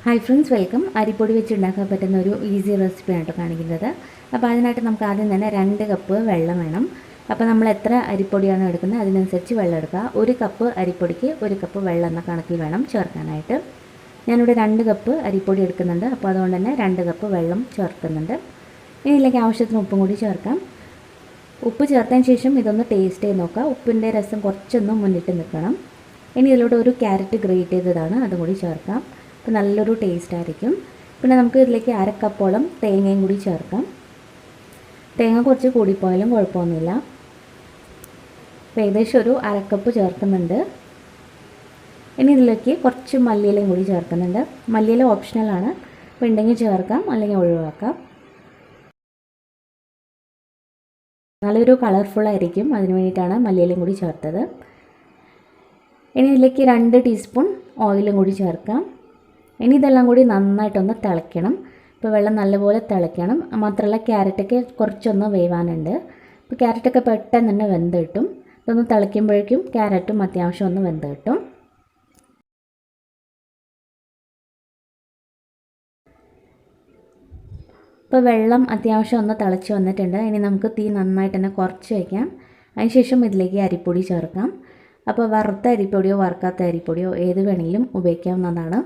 Hi friends, welcome. അരിപ്പൊടി വെച്ച് ഉണ്ടാക്കാൻ പറ്റുന്ന ഒരു ഈസി റെസിപ്പിയാണ് കേട്ടോ കാണിക്കുന്നത്. അപ്പോൾ അതിനായിട്ട് നമുക്ക് ആദ്യം തന്നെ 2 കപ്പ് വെള്ളം വേണം. അപ്പോൾ നമ്മൾ എത്ര അരിപ്പൊടിയാണ് എടുക്കുന്നത് അതിനനുസരിച്ച് വെള്ളം എടുക്കുക. 1 കപ്പ് അരിപ്പൊടിക്ക് 1 കപ്പ് വെള്ളം എന്ന കണക്കിൽ വേണം ചേർക്കാനായിട്ട്. ഞാനിവിടെ 2 കപ്പ് അരിപ്പൊടി എടുക്കുന്നുണ്ട്. അപ്പോൾ അതുകൊണ്ട് തന്നെ 2 കപ്പ് വെള്ളം ചേർക്കുന്നുണ്ട്. ഇനി ഇതിലേക്ക് ആവശ്യത്തിന് ഉപ്പും കൂടി ചേർക്കാം. ഉപ്പ് ചേർത്തതിന് ശേഷം ഇതൊന്ന് ടേസ്റ്റ് ചെയ്ത് നോക്കുക. ഉപ്പിൻ്റെ രസം കുറച്ചൊന്നും മുന്നിട്ട് നിൽക്കണം. ഇനി ഇതിലൂടെ ഒരു ക്യാരറ്റ് ഗ്രേറ്റ് ചെയ്തതാണ്, അതും കൂടി ചേർക്കാം. അപ്പോൾ നല്ലൊരു ടേസ്റ്റ് ആയിരിക്കും. പിന്നെ നമുക്ക് ഇതിലേക്ക് 1/2 കപ്പോളം തേങ്ങയും കൂടി ചേർക്കാം. തേങ്ങ കുറച്ച് കൂടിപ്പോയാലും കുഴപ്പമൊന്നുമില്ല. അപ്പോൾ ഏകദേശം ഒരു 1/2 കപ്പ് ചേർക്കുന്നുണ്ട്. ഇനി ഇതിലേക്ക് കുറച്ച് മല്ലിയിലയും കൂടി ചേർക്കുന്നുണ്ട്. മല്ലിയില ഓപ്ഷണലാണ്, അപ്പോൾ ഉണ്ടെങ്കിൽ ചേർക്കാം, അല്ലെങ്കിൽ ഒഴിവാക്കാം. നല്ലൊരു കളർഫുള്ളായിരിക്കും, അതിന് വേണ്ടിയിട്ടാണ് മല്ലിയിലയും കൂടി ചേർത്തത്. ഇനി ഇതിലേക്ക് 2 ടീസ്പൂൺ ഓയിലും കൂടി ചേർക്കാം. ഇനി ഇതെല്ലാം കൂടി നന്നായിട്ടൊന്ന് തിളയ്ക്കണം. ഇപ്പോൾ വെള്ളം നല്ലപോലെ തിളയ്ക്കണം. മാത്രമല്ല ക്യാരറ്റൊക്കെ കുറച്ചൊന്ന് വേവാനുണ്ട്. അപ്പോൾ ക്യാരറ്റൊക്കെ പെട്ടെന്ന് തന്നെ വെന്ത് കിട്ടും. ഇതൊന്ന് തിളയ്ക്കുമ്പോഴേക്കും ക്യാരറ്റും അത്യാവശ്യം ഒന്ന് വെന്ത് കിട്ടും. ഇപ്പോൾ വെള്ളം അത്യാവശ്യം ഒന്ന് തിളച്ച് വന്നിട്ടുണ്ട്. ഇനി നമുക്ക് തീ നന്നായിട്ട് തന്നെ കുറച്ച് വയ്ക്കാം. അതിനുശേഷം ഇതിലേക്ക് അരിപ്പൊടി ചേർക്കാം. അപ്പോൾ വറുത്ത അരിപ്പൊടിയോ വറുക്കാത്ത അരിപ്പൊടിയോ ഏത് വേണമെങ്കിലും ഉപയോഗിക്കാവുന്നതാണ്.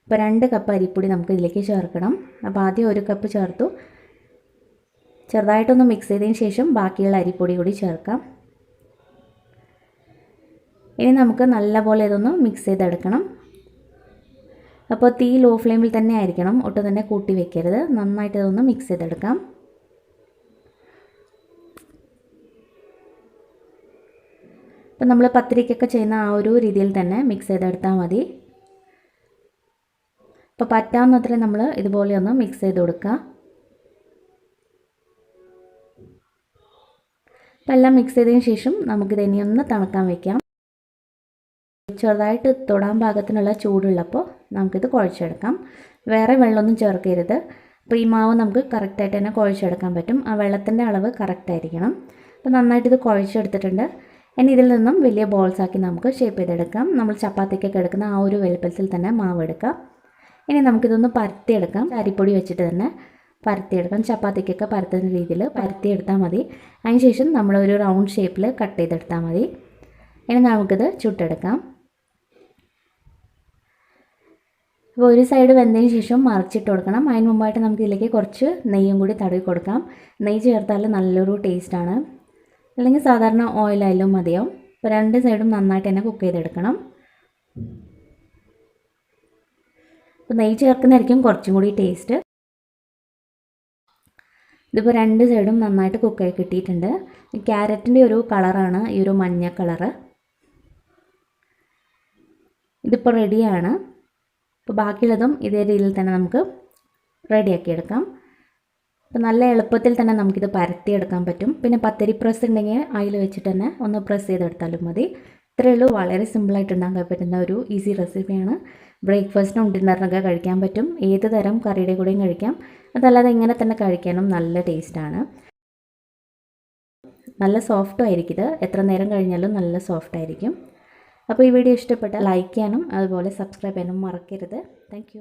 ഇപ്പോൾ 2 കപ്പ് അരിപ്പൊടി നമുക്ക് ഇതിലേക്ക് ചേർക്കണം. അപ്പോൾ ആദ്യം 1 കപ്പ് ചേർത്തു. ചെറുതായിട്ടൊന്ന് മിക്സ് ചെയ്തതിന് ശേഷം ബാക്കിയുള്ള അരിപ്പൊടി കൂടി ചേർക്കാം. ഇനി നമുക്ക് നല്ലപോലെ ഇതൊന്ന് മിക്സ് ചെയ്തെടുക്കണം. അപ്പോൾ തീ ലോ ഫ്ലെയിമിൽ തന്നെ ആയിരിക്കണം, ഒട്ടും തന്നെ കൂട്ടി വെക്കരുത്. നന്നായിട്ട് ഇതൊന്ന് മിക്സ് ചെയ്തെടുക്കാം. അപ്പോൾ നമ്മൾ പത്തിരിക്കൊക്കെ ചെയ്യുന്ന ആ ഒരു രീതിയിൽ തന്നെ മിക്സ് ചെയ്തെടുത്താൽ മതി. അപ്പോൾ പറ്റാവുന്നത്ര നമ്മൾ ഇതുപോലെ ഒന്ന് മിക്സ് ചെയ്ത് കൊടുക്കുക. അപ്പോൾ എല്ലാം മിക്സ് ചെയ്തതിന് ശേഷം നമുക്കിത് ഇനി ഒന്ന് തണുക്കാൻ വയ്ക്കാം. ചെറുതായിട്ട് തൊടാൻ പാകത്തിനുള്ള ചൂടുള്ളപ്പോൾ നമുക്കിത് കുഴച്ചെടുക്കാം. വേറെ വെള്ളമൊന്നും ചേർക്കരുത്. അപ്പോൾ ഈ മാവ് നമുക്ക് കറക്റ്റായിട്ട് തന്നെ കുഴച്ചെടുക്കാൻ പറ്റും. ആ വെള്ളത്തിൻ്റെ അളവ് കറക്റ്റായിരിക്കണം. അപ്പോൾ നന്നായിട്ട് ഇത് കുഴച്ചെടുത്തിട്ടുണ്ട്. ഇനി ഇതിൽ നിന്നും വലിയ ബോൾസാക്കി നമുക്ക് ഷേപ്പ് ചെയ്തെടുക്കാം. നമ്മൾ ചപ്പാത്തിക്കൊക്കെ എടുക്കുന്ന ആ ഒരു വലുപ്പത്തിൽ തന്നെ മാവ് എടുക്കാം. ഇനി നമുക്കിതൊന്ന് പരത്തിയെടുക്കാം. അരിപ്പൊടി വെച്ചിട്ട് തന്നെ പരത്തിയെടുക്കാം. ചപ്പാത്തിക്കൊക്കെ പരത്തുന്ന രീതിയിൽ പരത്തിയെടുത്താൽ മതി. അതിനുശേഷം നമ്മളൊരു റൗണ്ട് ഷേപ്പിൽ കട്ട് ചെയ്തെടുത്താൽ മതി. ഇനി നമുക്കിത് ചുട്ടെടുക്കാം. അപ്പോൾ ഒരു സൈഡ് വെന്തതിന് ശേഷം മറിച്ചിട്ട് കൊടുക്കണം. അതിന് മുമ്പായിട്ട് നമുക്ക് ഇതിലേക്ക് കുറച്ച് നെയ്യും കൂടി തടവി കൊടുക്കാം. നെയ്യ് ചേർത്താൽ നല്ലൊരു ടേസ്റ്റാണ്. അല്ലെങ്കിൽ സാധാരണ ഓയിലായാലും മതിയാവും. അപ്പോൾ 2 സൈഡും നന്നായിട്ട് തന്നെ കുക്ക് ചെയ്തെടുക്കണം. അപ്പോൾ നെയ്യ് ചേർക്കുന്നതായിരിക്കും കുറച്ചും കൂടി ടേസ്റ്റ്. ഇതിപ്പോൾ 2 സൈഡും നന്നായിട്ട് കുക്കായി കിട്ടിയിട്ടുണ്ട്. ക്യാരറ്റിൻ്റെ ഒരു കളറാണ് ഈ ഒരു മഞ്ഞ കളറ്. ഇതിപ്പോൾ റെഡിയാണ്. അപ്പോൾ ബാക്കിയുള്ളതും ഇതേ രീതിയിൽ തന്നെ നമുക്ക് റെഡിയാക്കി എടുക്കാം. അപ്പോൾ നല്ല എളുപ്പത്തിൽ തന്നെ നമുക്കിത് പരത്തിയെടുക്കാൻ പറ്റും. പിന്നെ പത്തിരി പ്രസ് ഉണ്ടെങ്കിൽ അതിൽ വെച്ചിട്ട് തന്നെ ഒന്ന് പ്രസ് ചെയ്തെടുത്താലും മതി. ഇത്രയേ ഉള്ളൂ. വളരെ സിമ്പിളായിട്ട് ഉണ്ടാക്കാൻ പറ്റുന്ന ഒരു ഈസി റെസിപ്പിയാണ്. ബ്രേക്ക്ഫാസ്റ്റിനും ഡിന്നറിനൊക്കെ കഴിക്കാൻ പറ്റും. ഏത് തരം കറിയുടെ കൂടെയും കഴിക്കാം. അതല്ലാതെ ഇങ്ങനെ തന്നെ കഴിക്കാനും നല്ല ടേസ്റ്റാണ്. നല്ല സോഫ്റ്റും ആയിരിക്കും ഇത്. എത്ര നേരം കഴിഞ്ഞാലും നല്ല സോഫ്റ്റ് ആയിരിക്കും. അപ്പോൾ ഈ വീഡിയോ ഇഷ്ടപ്പെട്ടാൽ ലൈക്ക് ചെയ്യാനും അതുപോലെ സബ്സ്ക്രൈബ് ചെയ്യാനും മറക്കരുത്. താങ്ക്